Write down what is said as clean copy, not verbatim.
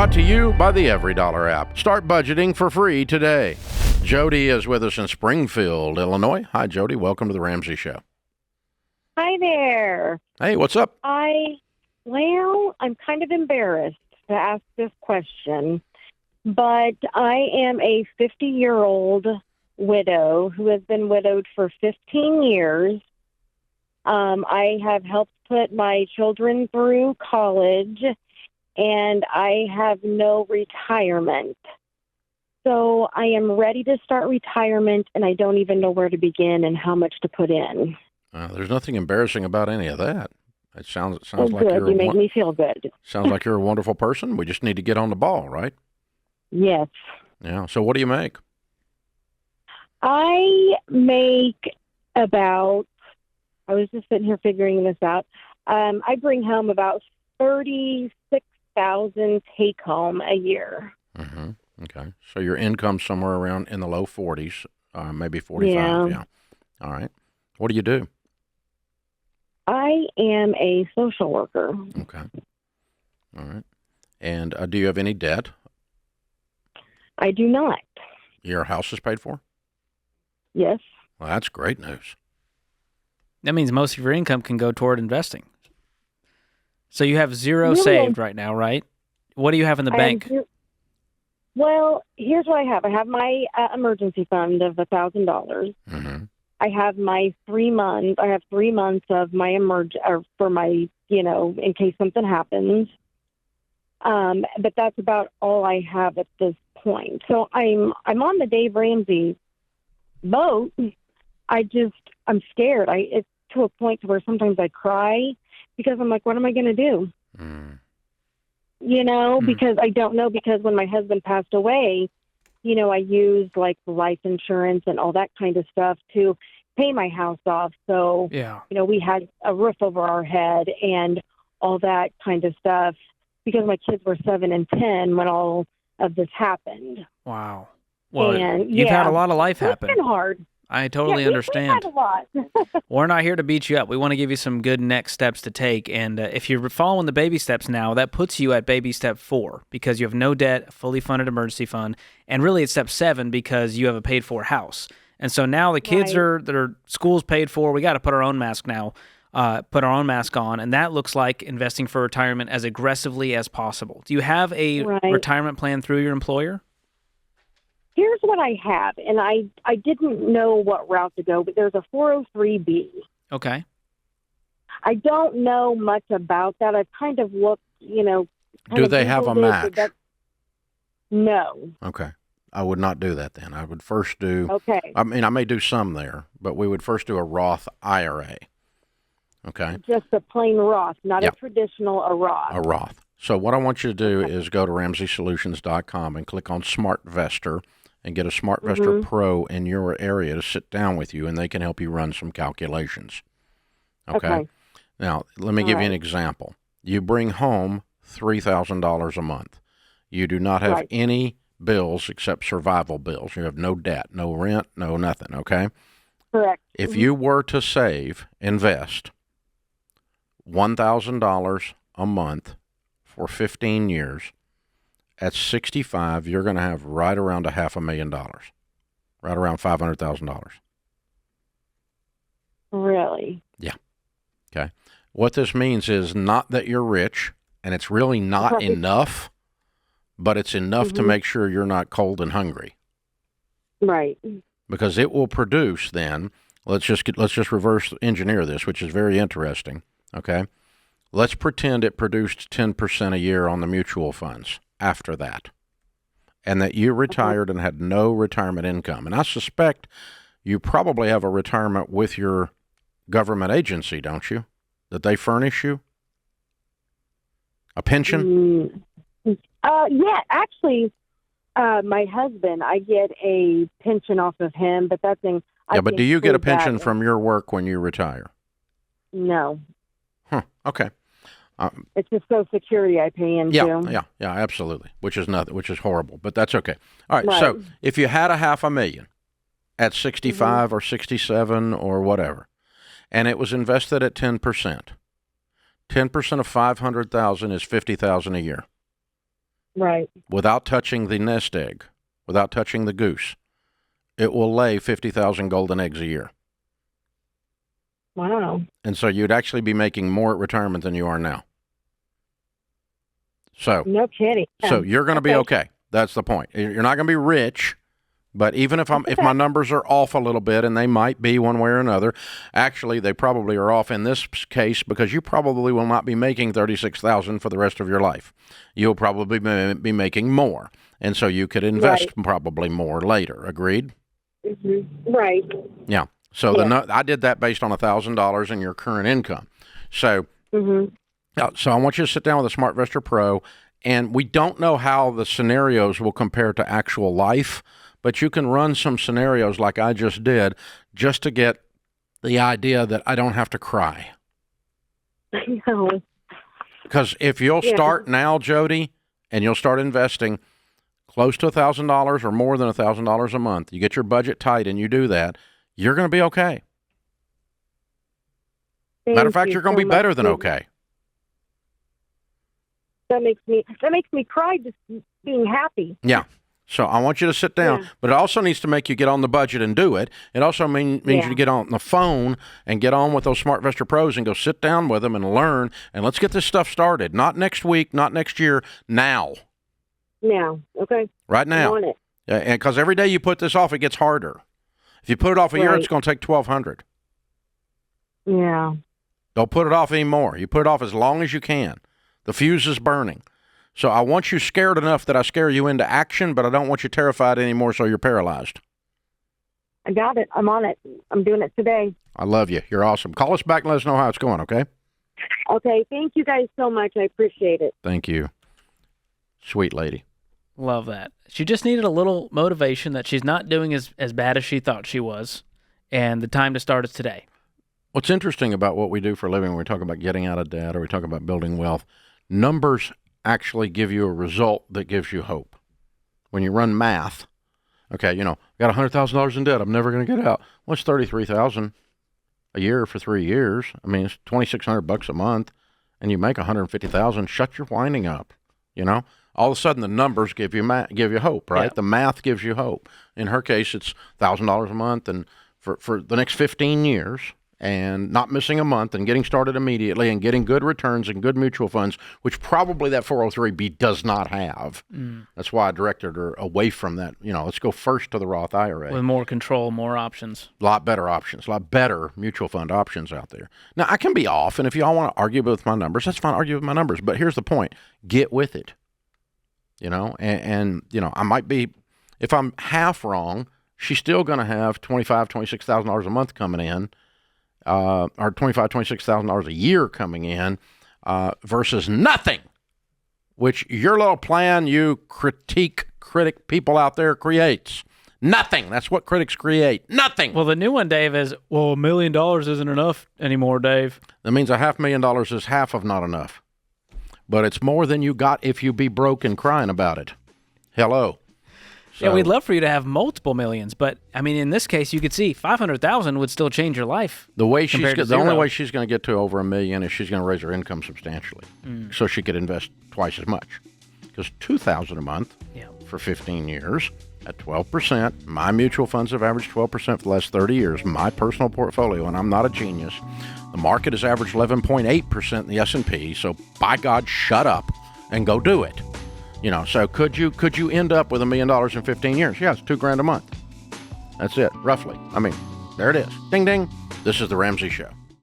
brought to you by the Every Dollar app. Start budgeting for free today. Jody is with us in Springfield, Illinois. Hi, Jody. Welcome to the Ramsey Show. Hi there. Hey, what's up? I'm kind of embarrassed to ask this question, but I am a 50-year-old widow who has been widowed for 15 years. I have helped put my children through college, and I have no retirement. So I am ready to start retirement, and I don't even know where to begin and how much to put in. There's nothing embarrassing about any of that. It sounds Oh, like good. You make me feel good. Sounds like you're a wonderful person. We just need to get on the ball, right? Yes. Yeah. So what do you make? I make about, I was just sitting here figuring this out. I bring home about $36,000 take home a year. Mm-hmm. Okay. So your income's somewhere around in the low 40s, maybe 45. Yeah. All right. What do you do? I am a social worker. Okay. All right. And do you have any debt? I do not. Your house is paid for? Yes. Well, that's great news. That means most of your income can go toward investing. So you have zero saved right now, right? What do you have in the bank? Well, here's what I have. I have my emergency fund of $1,000. Mm-hmm. I have my 3 months. I have 3 months of my for my, in case something happens. But that's about all I have at this point. So I'm on the Dave Ramsey boat. I'm scared. It's to a point where sometimes I cry because I'm like, what am I going to do? Because I don't know, because when my husband passed away, I used like life insurance and all that kind of stuff to pay my house off. So, we had a roof over our head and all that kind of stuff because my kids were 7 and 10 when all of this happened. Wow. Well, you've had a lot of life happen. It's been hard. I totally understand. We've had a lot. We're not here to beat you up. We want to give you some good next steps to take. And if you're following the baby steps now, that puts you at baby step 4 because you have no debt, fully funded emergency fund. And really it's step 7 because you have a paid for house. And so now the kids their school's paid for. We got to put our own mask now, put our own mask on. And that looks like investing for retirement as aggressively as possible. Do you have a retirement plan through your employer? Here's what I have, and I didn't know what route to go, but there's a 403B. Okay. I don't know much about that. I've kind of looked, Do they have a match? No. Okay. I would not do that then. I would first do, okay. I mean, I may do some there, but we would first do a Roth IRA. Okay. Just a plain Roth, not a traditional Roth. A Roth. So what I want you to do is go to RamseySolutions.com and click on SmartVestor and get a SmartVestor Pro in your area to sit down with you, and they can help you run some calculations. Okay. Now, let me give you an example. You bring home $3,000 a month. You do not have any bills except survival bills. You have no debt, no rent, no nothing, okay? Correct. If you were to invest $1,000 a month for 15 years, at 65, you're going to have right around $500,000, right around $500,000. Really? Yeah. Okay. What this means is not that you're rich, and it's really not enough, but it's enough to make sure you're not cold and hungry. Right. Because it will produce then, let's just reverse engineer this, which is very interesting, okay? Let's pretend it produced 10% a year on the mutual funds after that, and that you retired and had no retirement income. And I suspect you probably have a retirement with your government agency, don't you? That they furnish you? A pension? Yeah, actually, my husband, I get a pension off of him, but that's in... Yeah, but do you get a pension from your work when you retire? No. Huh, okay. It's just Social Security I pay into. Yeah, absolutely. Which is horrible, but that's okay. All right. So if you had $500,000 at 65 or 67 or whatever, and it was invested at 10%, 10% of 500,000 is 50,000 a year. Right. without touching the nest egg, without touching the goose, it will lay 50,000 golden eggs a year. Wow. And so you'd actually be making more at retirement than you are now. So, No kidding. so you're going to be okay. That's the point. You're not going to be rich, but even if my numbers are off a little bit, and they might be one way or another, actually they probably are off in this case because you probably will not be making $36,000 for the rest of your life. You'll probably be making more, and so you could invest probably more later. Agreed? Mm-hmm. Right. Yeah. So I did that based on $1,000 in your current income. So, so I want you to sit down with a SmartVestor Pro, and we don't know how the scenarios will compare to actual life, but you can run some scenarios like I just did, just to get the idea that I don't have to cry. I know. Because if you'll start now, Jody, and you'll start investing close to $1,000 or more than $1,000 a month, you get your budget tight and you do that, you're going to be okay. Matter of fact, you're going to be better than okay. That makes me cry just being happy. Yeah. So I want you to sit down, but it also needs to make you get on the budget and do it. It also means you to get on the phone and get on with those SmartVestor Pros and go sit down with them and learn, and let's get this stuff started. Not next week, not next year, now. Now, okay. Right now. I'm on it. And because every day you put this off, it gets harder. If you put it off a year, it's going to take 1,200. Yeah. Don't put it off anymore. You put it off as long as you can. The fuse is burning. So I want you scared enough that I scare you into action, but I don't want you terrified anymore so you're paralyzed. I got it. I'm on it. I'm doing it today. I love you. You're awesome. Call us back and let us know how it's going, okay? Okay. Thank you guys so much. I appreciate it. Thank you. Sweet lady. Love that. She just needed a little motivation that she's not doing as bad as she thought she was, and the time to start is today. What's interesting about what we do for a living when we talk about getting out of debt or we talk about building wealth, numbers actually give you a result that gives you hope. When you run math, okay, got $100,000 in debt, I'm never going to get out. What's $33,000 a year for 3 years? I mean, it's $2,600 a month, and you make $150,000. Shut your whining up, All of a sudden, the numbers give you hope, right? Yeah. The math gives you hope. In her case, it's $1,000 a month, and for the next 15 years, and not missing a month, and getting started immediately, and getting good returns and good mutual funds, which probably that 403B does not have. That's why I directed her away from that. Let's go first to the Roth IRA. With more control, more options. A lot better options, a lot better mutual fund options out there. Now, I can be off, and if y'all want to argue with my numbers, that's fine, argue with my numbers. But here's the point. Get with it. I might be, if I'm half wrong, she's still going to have $25,000, $26,000 a month coming in, or $25,000, $26,000 a year coming in, versus nothing, which your little plan, you critic people out there creates. Nothing. That's what critics create. Nothing. Well, the new one, Dave, is, $1 million isn't enough anymore, Dave. That means $500,000 is half of not enough. But it's more than you got if you be broke and crying about it. Hello. So, yeah, we'd love for you to have multiple millions, but I mean, in this case, you could see $500,000 would still change your life. The only way she's going to get to over $1 million is she's going to raise her income substantially, so she could invest twice as much. Because $2,000 a month for 15 years at 12%. My mutual funds have averaged 12% for the last 30 years. My personal portfolio, and I'm not a genius. The market has averaged 11.8% in the S&P. So by God, shut up and go do it. So could you end up with $1 million in 15 years? Yeah, it's $2,000 a month. That's it, roughly. I mean, there it is. Ding, ding. This is the Ramsey Show.